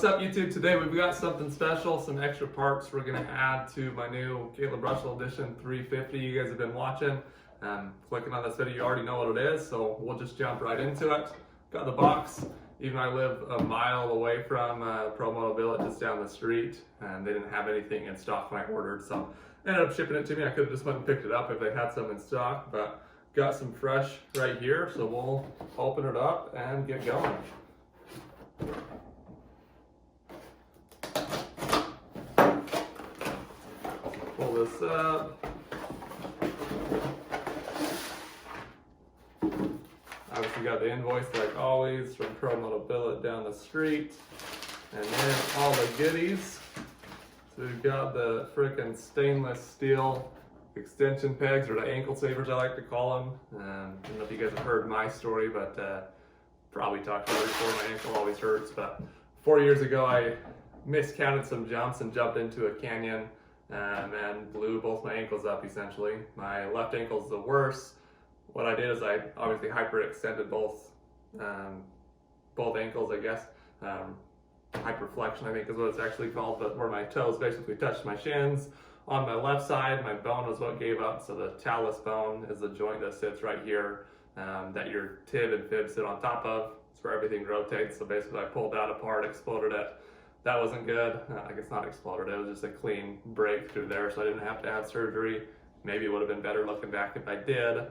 What's up YouTube? Today we've got something special, some extra parts we're going to add to my new Kailub Russel Edition 350 you guys have been watching. Clicking on this video, you already know what it is, so we'll just jump right into it. Got the box. Even I live a mile away from Moto Billet, just down the street, and they didn't have anything in stock when I ordered, so they ended up shipping it to me. I could have just went and picked it up if they had some in stock, but got some fresh right here, so we'll open it up and get going. Pull this up. Obviously got the invoice like always from Moto Billet down the street. And then all the goodies. So we've got the freaking stainless steel extension pegs, or the ankle savers I like to call them. I don't know if you guys have heard my story, but probably talked about it before. My ankle always hurts, but 4 years ago I miscounted some jumps and jumped into a canyon and blew both my ankles up essentially. My left ankle's the worst. What I did is I obviously hyperextended both ankles, I guess. Hyperflexion, I think is what it's actually called, but where my toes basically touched my shins. On my left side, my bone was what gave up, so the talus bone is the joint that sits right here that your tib and fib sit on top of. It's where everything rotates, so basically I pulled that apart, exploded it. That wasn't good. I guess not exploded, it was just a clean break through there, so I didn't have to have surgery. Maybe it would have been better looking back if I did.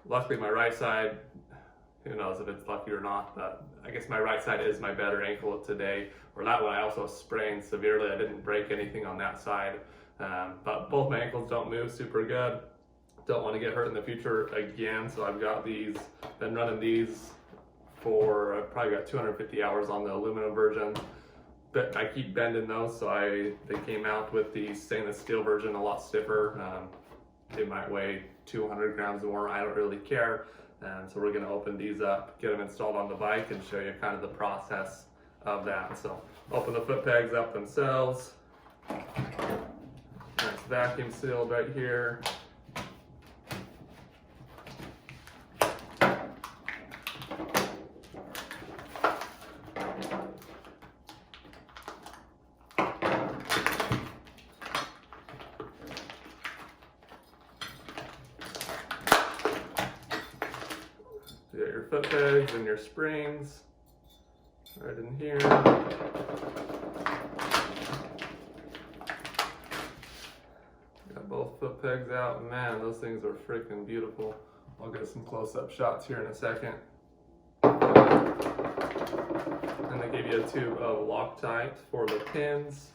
Luckily my right side, who knows if it's lucky or not, but I guess my right side is my better ankle today. Or that one I also sprained severely. I didn't break anything on that side. But both my ankles don't move super good. Don't want to get hurt in the future again, so I've got these, been running these for, I've probably got 250 hours on the aluminum version. But I keep bending those, so they came out with the stainless steel version, a lot stiffer. They might weigh 200 grams more, I don't really care. So we're gonna open these up, get them installed on the bike, and show you kind of the process of that. So open the foot pegs up themselves. Nice vacuum sealed right here. You got your foot pegs and your springs right in here. Got both foot pegs out. Man, those things are freaking beautiful. I'll get some close-up shots here in a second. And they give you a tube of Loctite for the pins.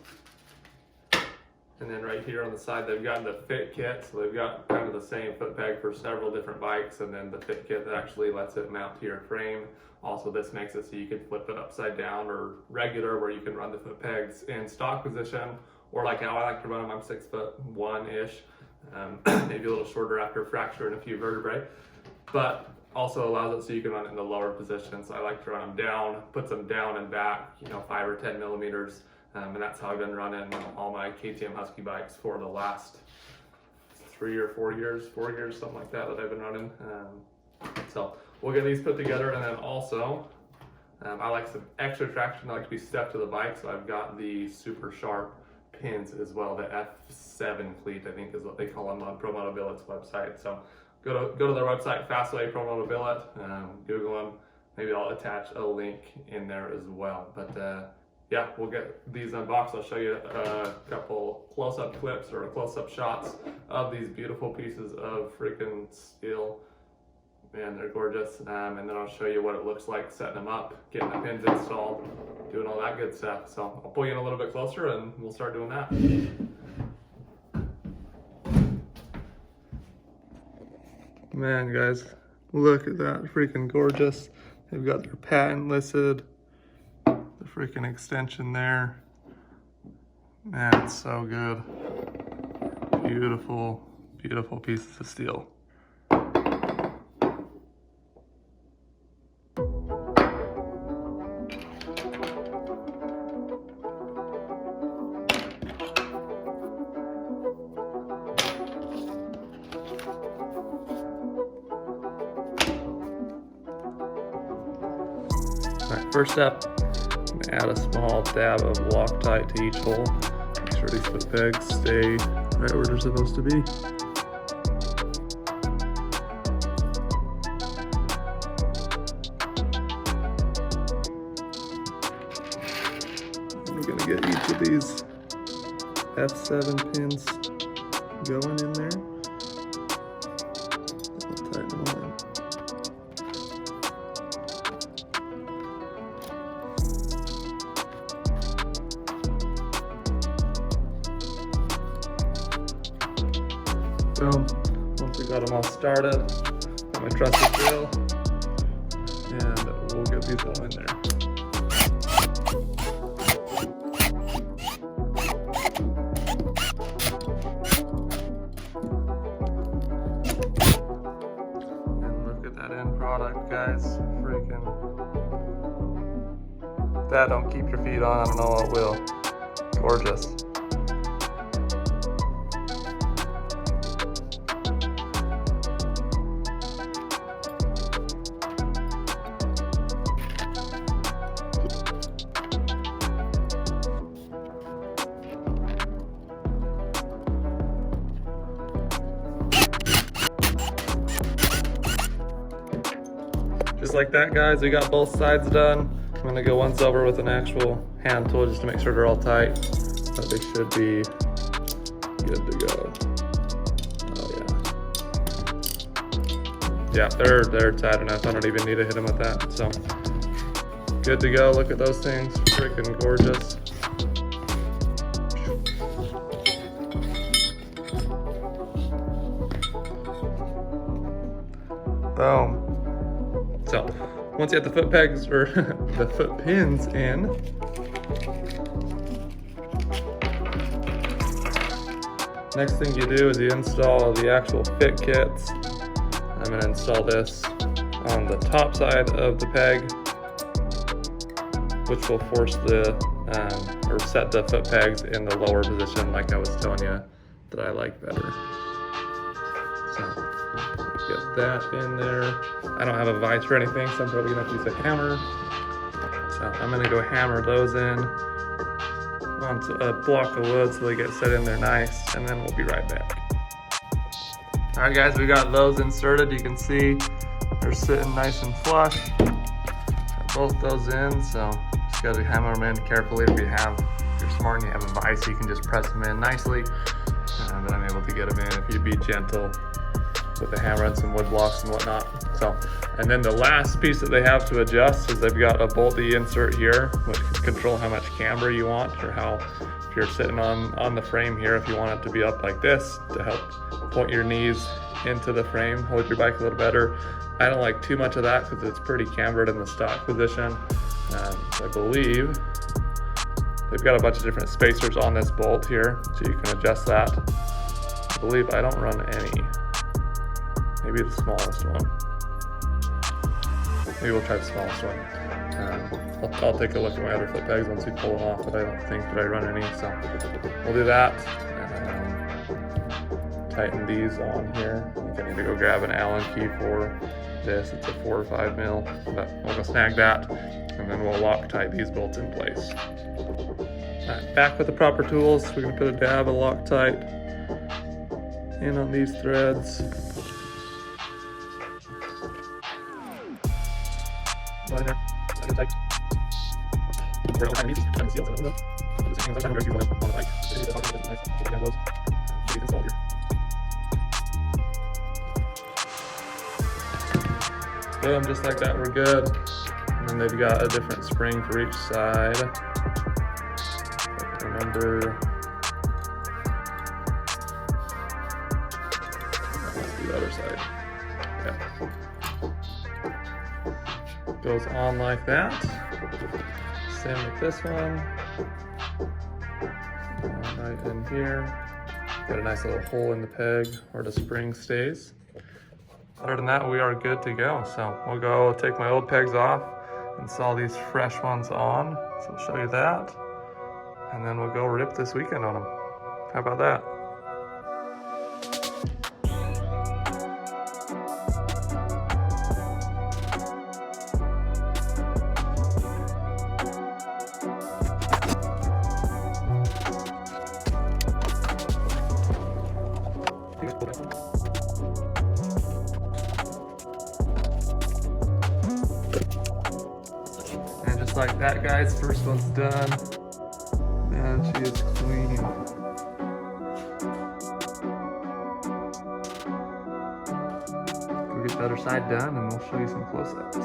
And then right here on the side, they've got the fit kit. So they've got kind of the same foot peg for several different bikes, and then the fit kit that actually lets it mount to your frame. Also, this makes it so you can flip it upside down or regular, where you can run the foot pegs in stock position, or like how I like to run them. I'm 6'1"-ish, maybe a little shorter after fracturing a few vertebrae, but also allows it so you can run it in the lower position. So I like to run them down, puts them down and back, 5 or 10 millimeters. And that's how I've been running all my KTM Husky bikes for the last 3 or 4 years, 4 years, something like that I've been running. So we'll get these put together, and then also I like some extra traction. I like to be stuck to the bike, so I've got the super sharp pins as well. The F7 cleat, I think is what they call them on Moto Billet's website. So go to their website, Fastway Moto Billet, Google them. Maybe I'll attach a link in there as well. But yeah, we'll get these unboxed. I'll show you a couple close-up clips or close-up shots of these beautiful pieces of freaking steel. Man, they're gorgeous. And then I'll show you what it looks like setting them up, getting the pins installed, doing all that good stuff. So I'll pull you in a little bit closer and we'll start doing that. Man, guys, look at that, freaking gorgeous. They've got their patent listed. Freaking extension there. Man, it's so good. Beautiful, beautiful pieces of steel. All right, first up, Add a small dab of Loctite to each hole. Make sure these foot pegs stay right where they're supposed to be. We're gonna get each of these F7 pins going in there. I'll tighten them on. Boom. Once we got them all started, got my trusty drill, and we'll get these all in there. And look at that end product, guys. Freaking. If that don't keep your feet on, I don't know what will. Gorgeous. Just like that, guys, we got both sides done. I'm gonna go once over with an actual hand tool just to make sure they're all tight, but they should be good to go. Oh yeah. Yeah, they're tight enough. I don't even need to hit them with that. So good to go. Look at those things, freaking gorgeous. Boom. So, once you have the foot pegs or the foot pins in, next thing you do is you install the actual fit kits. I'm going to install this on the top side of the peg, which will force the or set the foot pegs in the lower position, like I was telling you that I like better. So, get that in there. I don't have a vise or anything, so I'm probably gonna have to use a hammer. So I'm gonna go hammer those in onto a block of wood so they get set in there nice, and then we'll be right back. All right, guys, we got those inserted. You can see they're sitting nice and flush. Got both those in, so just gotta hammer them in carefully. If you're smart and you have a vise, you can just press them in nicely, and then I'm able to get them in if you be gentle with a hammer and some wood blocks and whatnot. So, and then the last piece that they have to adjust is they've got a bolty insert here, which can control how much camber you want, or how, if you're sitting on the frame here, if you want it to be up like this to help point your knees into the frame, hold your bike a little better. I don't like too much of that because it's pretty cambered in the stock position. I believe they've got a bunch of different spacers on this bolt here, so you can adjust that. I believe I don't run any. Maybe the smallest one. Maybe we'll try the smallest one. I'll take a look at my other foot pegs once we pull them off, but I don't think that I run any, so we'll do that. Tighten these on here. I think I need to go grab an Allen key for this. It's a 4 or 5 mil, but we'll go snag that, and then we'll Loctite these bolts in place. Alright, back with the proper tools. We're gonna put a dab of Loctite in on these threads. Boom, just like that, we're good. And then they've got a different spring for each side. Remember, that must be the other side. Yeah. Goes on like that. Same with this one. Right in here. Got a nice little hole in the peg where the spring stays. Other than that, we are good to go. So we'll go take my old pegs off, install these fresh ones on. So I'll show you that. And then we'll go rip this weekend on them. How about that? just like that, guys. First one's done. Man, she is clean. We'll get the other side done and we'll show you some close-ups.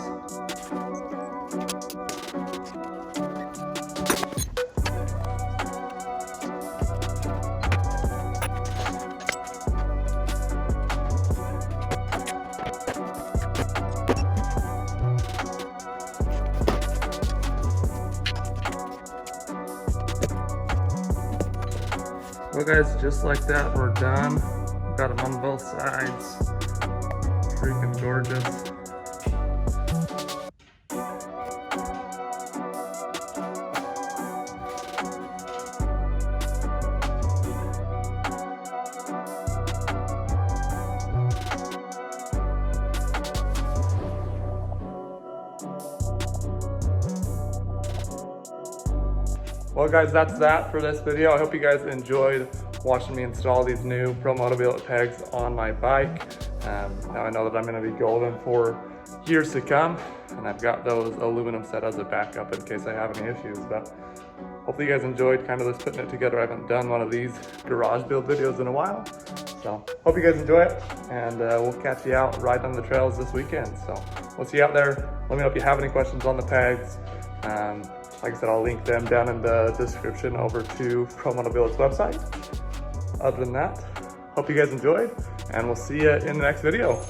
Well guys, just like that, we're done. Got them on both sides. Freaking gorgeous. Well guys, that's that for this video. I hope you guys enjoyed watching me install these new Pro Moto Billet pegs on my bike. Now I know that I'm going to be golden for years to come, and I've got those aluminum set as a backup in case I have any issues. But hopefully you guys enjoyed kind of this putting it together. I haven't done one of these garage build videos in a while, so hope you guys enjoy it, and we'll catch you out riding on the trails this weekend. So we'll see you out there. Let me know if you have any questions on the pegs. Like I said, I'll link them down in the description over to Pro Moto Billet's website. Other than that, hope you guys enjoyed, and we'll see you in the next video.